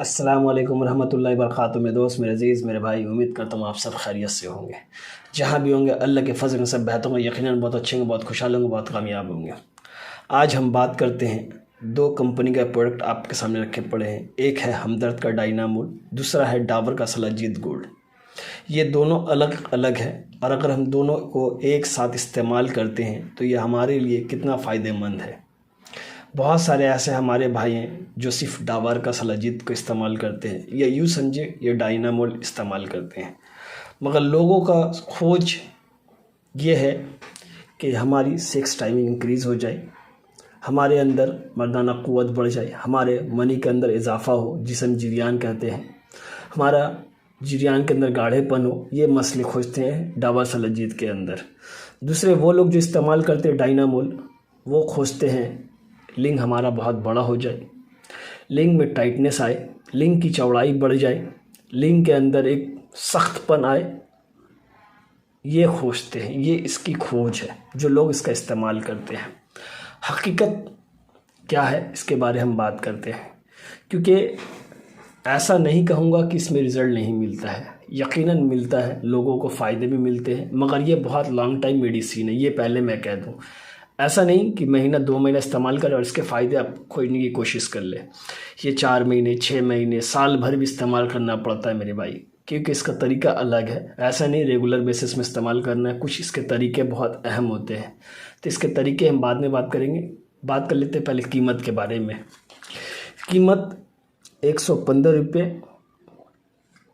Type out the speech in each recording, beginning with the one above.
अस्सलाम वालेकुम रहमतुल्लाहि वबरकातुहू। मेरे दोस्त, मेरे अज़ीज़, मेरे भाई, उम्मीद करता हूँ आप सब खैरियत से होंगे। जहाँ भी होंगे अल्लाह के फ़ज़ल में सब बेहतर होंगे, यकीनन बहुत अच्छे होंगे, बहुत खुशहाल होंगे, बहुत कामयाब होंगे। आज हम बात करते हैं दो कंपनी का प्रोडक्ट आपके सामने रखे पड़े हैं। एक है हमदर्द का डायनामोल, दूसरा है डाबर का सलाजीत गोल्ड। ये दोनों अलग अलग है और अगर हम दोनों को एक साथ इस्तेमाल करते हैं तो ये हमारे लिए कितना फ़ायदेमंद है। बहुत सारे ऐसे हमारे भाई हैं जो सिर्फ डाबर का सलाजीत को इस्तेमाल करते हैं या यूँ समझे ये डायनामोल इस्तेमाल करते हैं, मगर लोगों का खोज ये है कि हमारी सेक्स टाइमिंग इंक्रीज़ हो जाए, हमारे अंदर मर्दाना क़ुव्वत बढ़ जाए, हमारे मनी के अंदर इजाफ़ा हो जिसे हम जिरियान कहते हैं, हमारा जिरियान के अंदर गाढ़ेपन हो। ये मसले खोजते हैं डाबर सलाजीत के अंदर। दूसरे वो लोग जो इस्तेमाल करते हैं डायनामोल, वो खोजते हैं लिंग हमारा बहुत बड़ा हो जाए, लिंग में टाइटनेस आए, लिंग की चौड़ाई बढ़ जाए, लिंग के अंदर एक सख्तपन आए। ये खोजते हैं, ये इसकी खोज है जो लोग इसका इस्तेमाल करते हैं। हकीकत क्या है इसके बारे हम बात करते हैं, क्योंकि ऐसा नहीं कहूँगा कि इसमें रिज़ल्ट नहीं मिलता है, यकीनन मिलता है, लोगों को फ़ायदे भी मिलते हैं, मगर ये बहुत लॉन्ग टाइम मेडिसिन है। ये पहले मैं कह दूँ, ऐसा नहीं कि महीना 2 महीना इस्तेमाल करें और इसके फ़ायदे आप खोजने की कोशिश कर ले। ये 4 महीने, 6 महीने, साल भर भी इस्तेमाल करना पड़ता है मेरे भाई, क्योंकि इसका तरीका अलग है। ऐसा नहीं रेगुलर बेसिस में इस्तेमाल करना है, कुछ इसके तरीके बहुत अहम होते हैं। तो इसके तरीके हम बाद में बात करेंगे। बात कर लेते हैं पहले कीमत के बारे में। कीमत 115 रुपये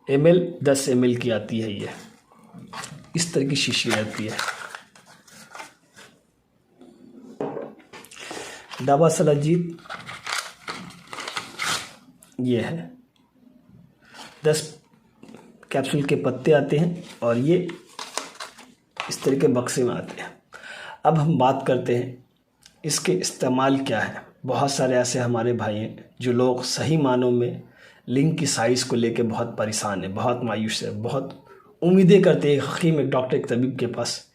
ml 10 ml की आती है। ये इस तरह की शीशी रहती है। डाबर सलाजीत ये है, 10 कैप्सूल के पत्ते आते हैं और ये इस तरह के बक्से में आते हैं। अब हम बात करते हैं इसके इस्तेमाल क्या है। बहुत सारे ऐसे हमारे भाई हैं जो लोग सही मानों में लिंग की साइज़ को लेके बहुत परेशान हैं, बहुत मायूस है, बहुत उम्मीदें करते हैं हकीम, एक डॉक्टर, एक तबीब के पास,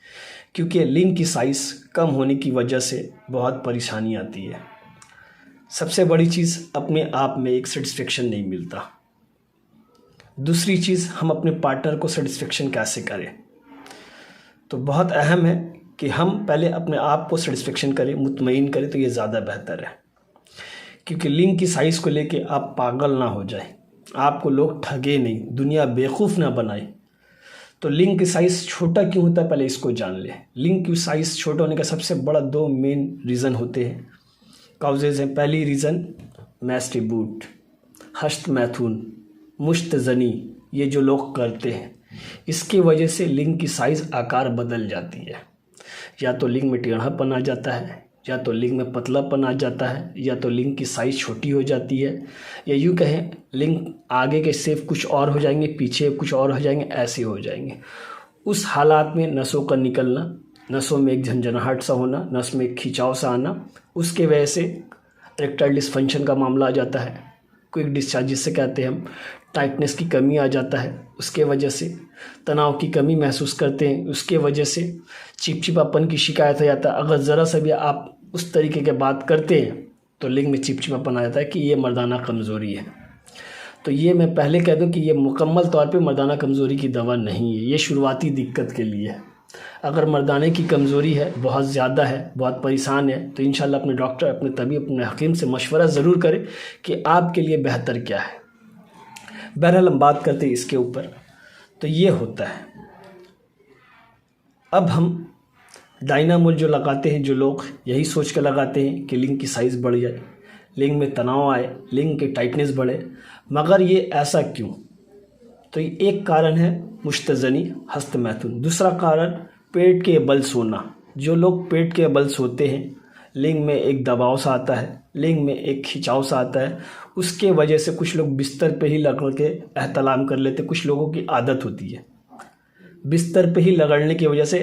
क्योंकि लिंग की साइज़ कम होने की वजह से बहुत परेशानी आती है। सबसे बड़ी चीज़, अपने आप में एक सेटिस्फेक्शन नहीं मिलता। दूसरी चीज़, हम अपने पार्टनर को सेटिस्फेक्शन कैसे करें। तो बहुत अहम है कि हम पहले अपने आप को सेटिस्फेक्शन करें, मुतमईन करें, तो ये ज़्यादा बेहतर है। क्योंकि लिंग की साइज़ को लेके आप पागल ना हो जाए, आपको लोग ठगे नहीं, दुनिया बेवकूफ़ ना बनाए। तो लिंग की साइज़ छोटा क्यों होता है, पहले इसको जान ले। लिंग की साइज़ छोटा होने का सबसे बड़ा 2 मेन रीज़न होते हैं, काउजेज़ हैं। पहली रीज़न मैस्टिबूट, हस्तमैथुन, मुश्तजनी, ये जो लोग करते हैं, इसकी वजह से लिंग की साइज़ आकार बदल जाती है। या तो लिंग में टेढ़ापन आ जाता है, या तो लिंग में पतलापन आ जाता है, या तो लिंग की साइज़ छोटी हो जाती है, या यूँ कहें लिंग आगे के शेप कुछ और हो जाएंगे, पीछे कुछ और हो जाएंगे, ऐसे हो जाएंगे। उस हालात में नसों का निकलना, नसों में एक झंझनाहट सा होना, नस में एक खिंचाव सा आना, उसके वजह से इरेक्टाइल डिसफंक्शन का मामला आ जाता है। क्विक डिस्चार्ज जिसे कहते हैं हम, टाइटनेस की कमी आ जाता है, उसके वजह से तनाव की कमी महसूस करते हैं, उसके वजह से चिपचिपापन की शिकायत हो जाता है। अगर ज़रा सा भी आप उस तरीके की बात करते हैं तो लिंग में चिपचिपापन आ जाता है कि ये मर्दाना कमज़ोरी है। तो ये मैं पहले कह दूं कि ये मुकम्मल तौर पे मर्दाना कमज़ोरी की दवा नहीं है, ये शुरुआती दिक्कत के लिए है। अगर मर्दाने की कमज़ोरी है, बहुत ज़्यादा है, बहुत परेशान है, तो इंशाल्लाह अपने डॉक्टर, अपने तबीब, अपने हकीम से मशवरा ज़रूर करें कि आपके लिए बेहतर क्या है। बहरहाल हम बात करते हैं इसके ऊपर। तो ये होता है। अब हम डायनामोल जो लगाते हैं, जो लोग यही सोच कर लगाते हैं कि लिंग की साइज़ बढ़ जाए, लिंग में तनाव आए, लिंग की टाइटनेस बढ़े, मगर ये ऐसा क्यों। तो एक कारण है मुश्तजनी, हस्तमैथुन। दूसरा कारण पेट के बल सोना। जो लोग पेट के बल सोते हैं, लिंग में एक दबाव सा आता है, लिंग में एक खिंचाव सा आता है, उसके वजह से कुछ लोग बिस्तर पे ही लगड़ के एहतलाम कर लेते। कुछ लोगों की आदत होती है बिस्तर पे ही लगड़ने की वजह से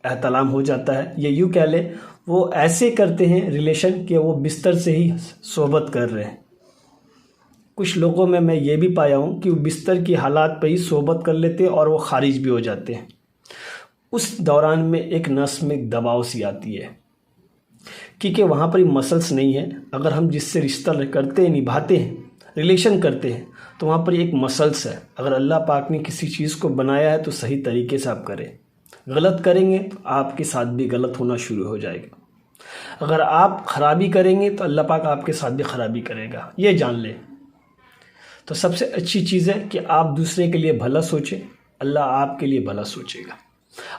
एहतलाम हो जाता है, ये यूँ कह ले वो ऐसे करते हैं रिलेशन कि वो बिस्तर से ही सोहबत कर रहे हैं। कुछ लोगों में मैं ये भी पाया हूँ कि वो बिस्तर की हालात पे ही सोहबत कर लेते हैं और वो खारिज भी हो जाते हैं। उस दौरान में एक नस में दबाव सी आती है, क्योंकि वहाँ पर मसल्स नहीं है। अगर हम जिससे रिश्ता करते हैं, निभाते हैं, रिलेशन करते हैं तो वहाँ पर एक मसल्स है। अगर अल्लाह पाक ने किसी चीज़ को बनाया है तो सही तरीके से आप करें, गलत करेंगे तो आपके साथ भी गलत होना शुरू हो जाएगा। अगर आप खराबी करेंगे तो अल्लाह पाक आपके साथ भी खराबी करेगा, ये जान लें। तो सबसे अच्छी चीज़ है कि आप दूसरे के लिए भला सोचें, अल्लाह आपके लिए भला सोचेगा।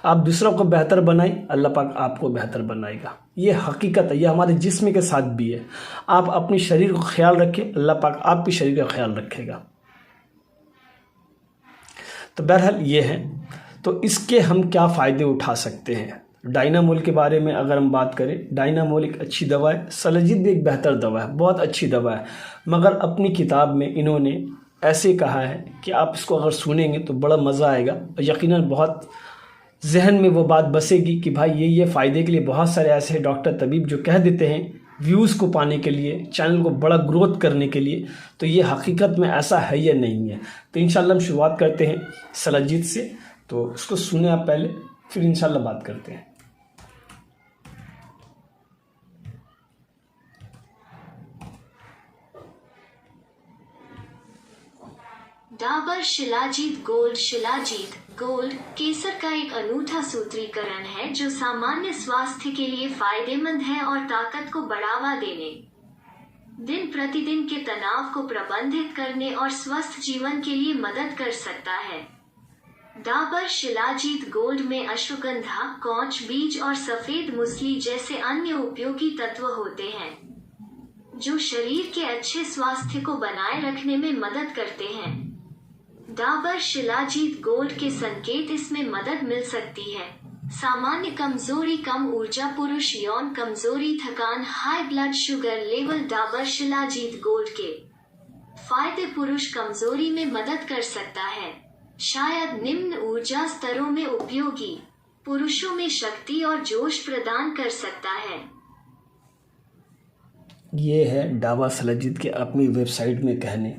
आप दूसरों को बेहतर बनाएं, अल्लाह पाक आपको बेहतर बनाएगा। ये हकीकत है, ये हमारे जिस्म के साथ भी है। आप अपने शरीर को ख्याल रखें, अल्लाह पाक आपके शरीर का ख्याल रखेगा। तो बहरहाल ये है। तो इसके हम क्या फ़ायदे उठा सकते हैं? डायनामोल के बारे में अगर हम बात करें, डायनामोल एक अच्छी दवा है, सलाजिद भी एक बेहतर दवा है, बहुत अच्छी दवा है। मगर अपनी किताब में इन्होंने ऐसे कहा है कि आप इसको अगर सुनेंगे तो बड़ा मज़ा आएगा और यकीनन बहुत जहन में वो बात बसेगी कि भाई ये फ़ायदे के लिए बहुत सारे ऐसे डॉक्टर तबीब जो कह देते हैं व्यूज़ को पाने के लिए, चैनल को बड़ा ग्रोथ करने के लिए, तो ये हकीकत में ऐसा है या नहीं है। तो इंशाल्लाह हम शुरुआत करते हैं सलाजिद से। तो उसको सुने आप पहले, फिर इंशाल्लाह बात करते हैं। डाबर शिलाजीत गोल्ड। शिलाजीत गोल्ड केसर का एक अनूठा सूत्रीकरण है जो सामान्य स्वास्थ्य के लिए फायदेमंद है और ताकत को बढ़ावा देने, दिन प्रतिदिन के तनाव को प्रबंधित करने और स्वस्थ जीवन के लिए मदद कर सकता है। डाबर शिलाजीत गोल्ड में अश्वगंधा, कौच बीज और सफेद मूसली जैसे अन्य उपयोगी तत्व होते हैं जो शरीर के अच्छे स्वास्थ्य को बनाए रखने में मदद करते हैं। डाबर शिलाजीत गोल्ड के संकेत इसमें मदद मिल सकती है। सामान्य कमजोरी, कम ऊर्जा, पुरुष यौन कमजोरी, थकान, high blood sugar level. Dabur shilajit gold के फायदे: पुरुष कमजोरी में मदद कर सकता है, शायद निम्न ऊर्जा स्तरों में उपयोगी, पुरुषों में शक्ति और जोश प्रदान कर सकता है। ये है डाबर शिलाजीत के अपनी वेबसाइट में कहने।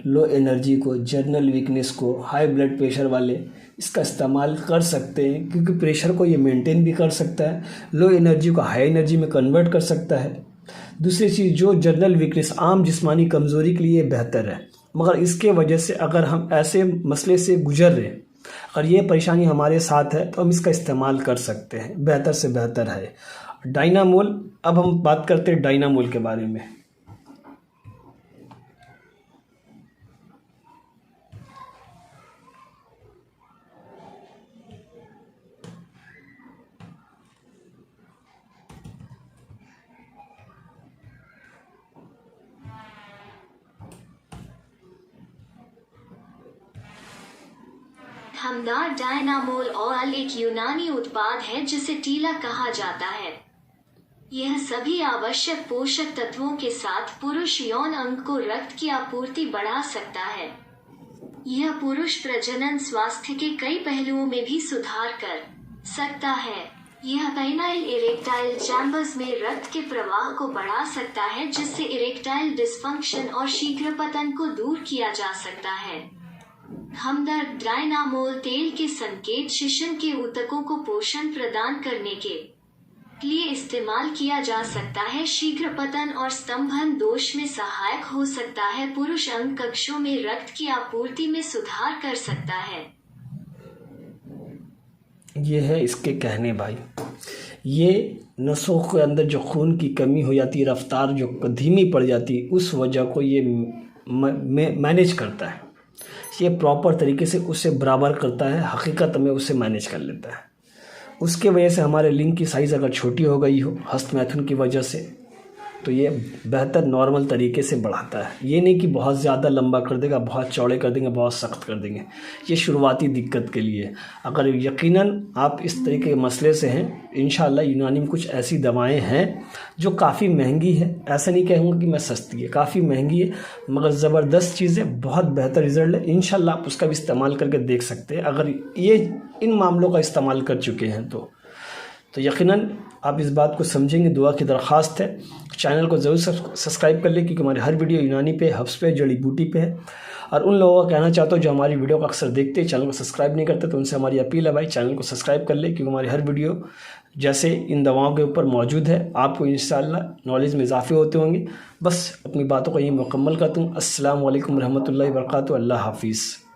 लो एनर्जी को, जर्नल वीकनेस को, हाई ब्लड प्रेशर वाले इसका इस्तेमाल कर सकते हैं क्योंकि प्रेशर को ये मेंटेन भी कर सकता है, लो एनर्जी को हाई एनर्जी में कन्वर्ट कर सकता है। दूसरी चीज़, जो जर्नल वीकनेस, आम जिस्मानी कमज़ोरी के लिए बेहतर है। मगर इसके वजह से अगर हम ऐसे मसले से गुजर रहे हैं और ये परेशानी हमारे साथ है तो हम इसका इस्तेमाल कर सकते हैं, बेहतर से बेहतर है डायनामोल। अब हम बात करते हैं डायनामोल के बारे में। हमदार डायनामोल ऑयल एक यूनानी उत्पाद है जिसे टीला कहा जाता है। यह सभी आवश्यक पोषक तत्वों के साथ पुरुष यौन अंग को रक्त की आपूर्ति बढ़ा सकता है। यह पुरुष प्रजनन स्वास्थ्य के कई पहलुओं में भी सुधार कर सकता है। यह पेनाइल इरेक्टाइल चैम्बर्स में रक्त के प्रवाह को बढ़ा सकता है जिससे इरेक्टाइल डिस्फंक्शन और शीघ्रपतन को दूर किया जा सकता है। हमदर्द डायनामोल तेल के संकेत: शिशन के ऊतकों को पोषण प्रदान करने के लिए इस्तेमाल किया जा सकता है, शीघ्रपतन और स्तंभन दोष में सहायक हो सकता है, पुरुष अंग कक्षों में रक्त की आपूर्ति में सुधार कर सकता है। ये है इसके कहने भाई। ये नसों के अंदर जो खून की कमी हो जाती है, रफ्तार जो धीमी पड़ जाती है, उस वजह को ये मैनेज करता है। ये प्रॉपर तरीके से उसे बराबर करता है, हकीकत में उसे मैनेज कर लेता है। उसके वजह से हमारे लिंग की साइज़ अगर छोटी हो गई हो हस्तमैथुन की वजह से, तो ये बेहतर नॉर्मल तरीके से बढ़ाता है। ये नहीं कि बहुत ज़्यादा लंबा कर देगा, बहुत चौड़े कर देंगे, बहुत सख्त कर देंगे। ये शुरुआती दिक्कत के लिए। अगर यकीनन आप इस तरीके के मसले से हैं, इंशाअल्लाह यूनानी में कुछ ऐसी दवाएं हैं जो काफ़ी महंगी है, ऐसा नहीं कहूँगा कि मैं सस्ती है, काफ़ी महंगी है मगर ज़बरदस्त चीज़ है, बहुत बेहतर रिज़ल्ट है। इंशाअल्लाह आप उसका भी इस्तेमाल करके देख सकते हैं अगर ये इन मामलों का इस्तेमाल कर चुके हैं तो यकीनन आप इस बात को समझेंगे। दुआ की दरख्वास्त है, चैनल को ज़रूर सब्सक्राइब कर लें क्योंकि हमारी हर वीडियो यूनानी पे, हब्स पे, जड़ी बूटी पे है। और उन लोगों को कहना चाहता हूँ जो हमारी वीडियो को अक्सर देखते हैं, चैनल को सब्सक्राइब नहीं करते, तो उनसे हमारी अपील है भाई चैनल को सब्सक्राइब कर ले क्योंकि हमारी हर वीडियो जैसे इन दवाओं के ऊपर मौजूद है। आपको इंशाअल्लाह नॉलेज में इजाफे होते होंगे। बस अपनी बातों को यही मुकम्मल करता हूँ। अस्सलामु अलैकुम रहमतुल्लाहि व बरकातुहू। अल्लाह हाफिज़।